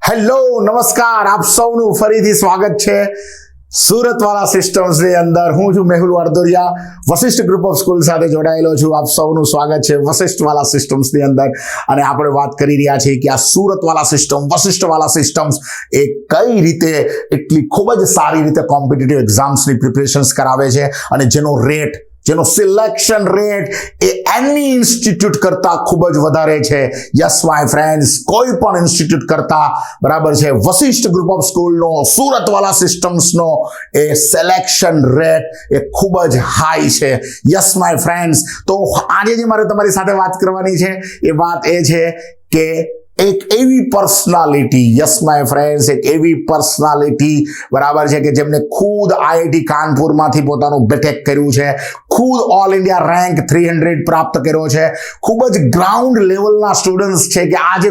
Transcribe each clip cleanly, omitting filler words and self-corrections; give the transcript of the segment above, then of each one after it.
Hello નમસ્કાર, આપ સૌનું ફરીથી સ્વાગત છે સુરતવાલા સિસ્ટમ્સ ની અંદર. હું છું Mehul Vardoriya, Vashishtha group of school સાથે જોડાયેલો છું. આપ સૌનું સ્વાગત છે વશિષ્ઠવાલા સિસ્ટમ્સ ની અંદર. અને આપણે વાત કરી રહ્યા છીએ કે આ સુરતવાલા સિસ્ટમ, વશિષ્ઠવાલા સિસ્ટમ્સ એ કઈ રીતે એટલી ખૂબ જ સારી રીતે કોમ્પિટિટિવ એક્ઝામ્સની પ્રિપરેશન્સ કરાવે છે અને જેનો સિલેક્શન રેટ એ એની ઇન્સ્ટિટ્યૂટ કરતા ખૂબ જ વધારે છે. યસ માય ફ્રેન્ડ્સ, કોઈ પણ ઇન્સ્ટિટ્યૂટ કરતા બરાબર છે વશિષ્ઠ ગ્રુપ ઓફ સ્કૂલનો સુરતવાલા સિસ્ટમ્સનો એ સિલેક્શન રેટ એ ખૂબ જ હાઈ છે. યસ માય ફ્રેન્ડ્સ, તો આજે જે મારે તમારી સાથે વાત કરવાની છે એ વાત એ છે કે એક એવી પર્સનાલિટી, યસ માય ફ્રેન્ડ્સ, એક એવી પર્સનાલિટી બરાબર છે કે જેમને ખુદ આઈઆઈટી કાનપુરમાંથી પોતાનું બીટેક કર્યું છે, ખુદ ઓલ ઇન્ડિયા રેન્ક 300 પ્રાપ્ત કર્યો છે, ખૂબ જ ગ્રાઉન્ડ લેવલના સ્ટુડન્ટ્સ છે કે આજે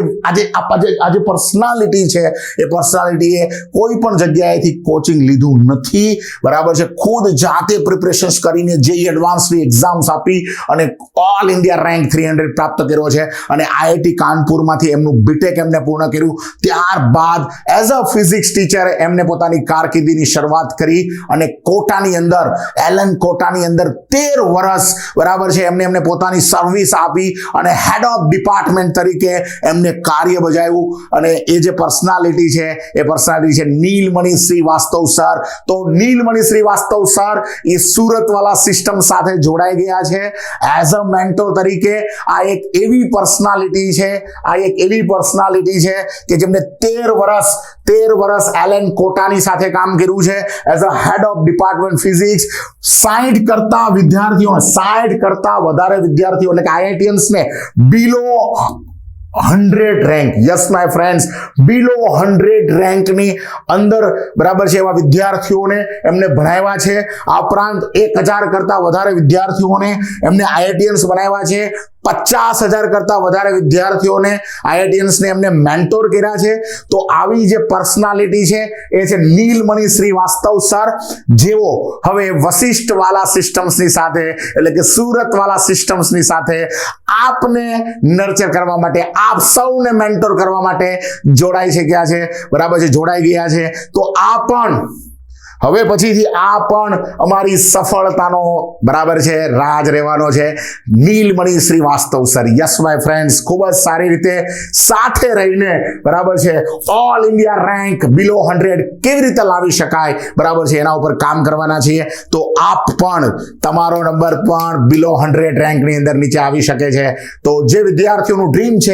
પર્સનાલિટી છે એ પર્સનાલિટીએ કોઈ પણ જગ્યાએથી કોચિંગ લીધું નથી બરાબર છે. ખુદ જાતે પ્રિપરેશન્સ કરીને જેઈ એડવાન્સની એક્ઝામ્સ આપી અને ઓલ ઇન્ડિયા રેન્ક 300 પ્રાપ્ત કર્યો છે અને આઈઆઈટી કાનપુરમાંથી એમનું બીટેક એમને પૂર્ણ કર્યું. ત્યારબાદ એઝ અ ફિઝિક્સ ટીચર એમને પોતાની કારકિર્દીની શરૂઆત કરી અને કોટાની અંદર, એલન કોટાની અંદર 13 વર્ષ બરાબર છે એમને પોતાની સર્વિસ આપી અને હેડ ઓફ ડિપાર્ટમેન્ટ તરીકે એમને કાર્ય બજાવ્યું. અને એ જે પર્સનાલિટી છે એ પર્સનાલિટી છે નીલમણિ શ્રીવાસ્તવ સર. તો નીલમણિ શ્રીવાસ્તવ સર એ સુરતવાલા સિસ્ટમ સાથે જોડાઈ ગયા છે એઝ અ મેન્ટોર તરીકે. આ એક એવી પર્સનાલિટી છે કે જેમને 13 વર્ષ એલન કોટાની સાથે કામ કર્યું છે as a head of department physics. 60 કરતા વધારે વિદ્યાર્થીઓ એટલે કે આઈઆઈટીયન્સ ને below 100 rank, yes my friends, below 100 રેન્કની અંદર બરાબર છે એવા વિદ્યાર્થીઓને એમને ભણાવ્યા છે. આ ઉપરાંત 1000 કરતા વધારે વિદ્યાર્થીઓને એમને આઈઆઈટીયન્સ બનાવ્યા છે. 50,000 કરતા વધારે વિદ્યાર્થીઓને આઈઆઈટીયન્સને એમને મેન્ટોર કર્યા છે. તો આવી જે પર્સનાલિટી છે એ છે નીલમણિ શ્રીવાસ્તવ સર, જેઓ હવે વશિષ્ઠવાલા સિસ્ટમ્સની સાથે એટલે કે સુરતવાલા સિસ્ટમ્સની સાથે આપને નર્ચર કરવા માટે, આપ સૌને મેન્ટોર કરવા માટે જોડાઈ ગયા છે. તો આ પણ હવે પછીથી આ પણ અમારી સફળતાનો બરાબર છે રાજ રહેવાનો છે. Neelmani Shrivastava sir, yes my friends, ખૂબ જ સારી રીતે સાથે રહીને બરાબર છે ઓલ ઇન્ડિયા રેન્ક બિલો 100 કેવી રીતે લાવી શકાય બરાબર છે એના ઉપર કામ કરવાના છીએ. તો આપ પણ તમારો નંબર પણ બિલો 100 રેન્કની અંદર નીચે આવી શકે છે. તો જે વિદ્યાર્થીઓનું ડ્રીમ છે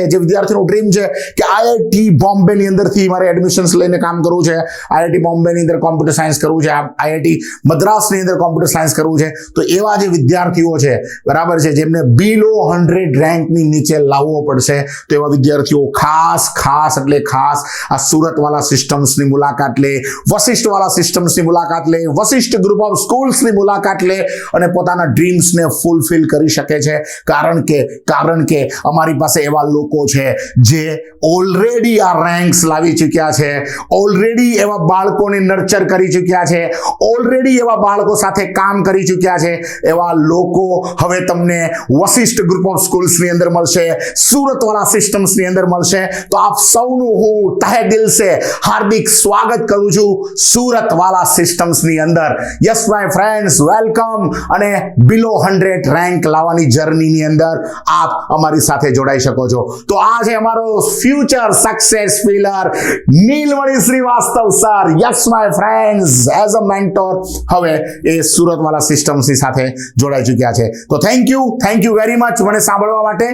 કે આઈઆઈટી બોમ્બેની અંદરથી મારે એડમિશન્સ લઈને કામ કરવું છે, આઈઆઈટી બોમ્બેની અંદર કોમ્પ્યુટર સાયન્સ કરવું છે, આઈઆઈટી મદ્રાસની અંદર કોમ્પ્યુટર સાયન્સ કરવું છે, તો એવા જે વિદ્યાર્થીઓ છે બરાબર છે જેમને બિલો 100 રેન્કની નીચે લાવવો પડશે, તો એવા વિદ્યાર્થીઓ ખાસ આ સુરતવાલા સિસ્ટમ્સની મુલાકાત લે, વશિષ્ઠવાલા સિસ્ટમ્સની મુલાકાત લે, વશિષ્ઠ ગ્રુપ ઓફ સ્કૂલ્સની મુલાકાત લે અને પોતાના ડ્રીમ્સને ફૂલફિલ કરી શકે છે. કારણ કે અમારી પાસે એવા લોકો છે જે ઓલરેડી આ રેન્ક્સ લાવી ચૂક્યા છે, ઓલરેડી એવા બાળકોને નર્ચર કરી ચૂક્યા છે, ઓલરેડી એવા બાળકો સાથે કામ કરી ચૂક્યા છે. એવા લોકો હવે તમને વશિષ્ઠ ગ્રુપ ઓફ સ્કૂલ્સની અંદર મળશે, સુરતવાલા સિસ્ટમ્સની અંદર મળશે. તો આપ સૌનું હું તહે દિલ સે હાર્દિક સ્વાગત કરું છું સુરતવાલા સિસ્ટમ્સની અંદર. Yes my friends, welcome. અને બિલો 100 રેન્ક લાવવાની જર્નીની અંદર આપ અમારી સાથે જોડાઈ શકો છો. તો આ છે અમારો future success pillar Neelmani Shrivastava sir. Yes my friends, as a mentor હવે એ સુરતવાલા સિસ્ટમ્સની સાથે જોડાઈ ચૂક્યા છે. તો થેન્ક યુ વેરી મચ મને સાંભળવા માટે.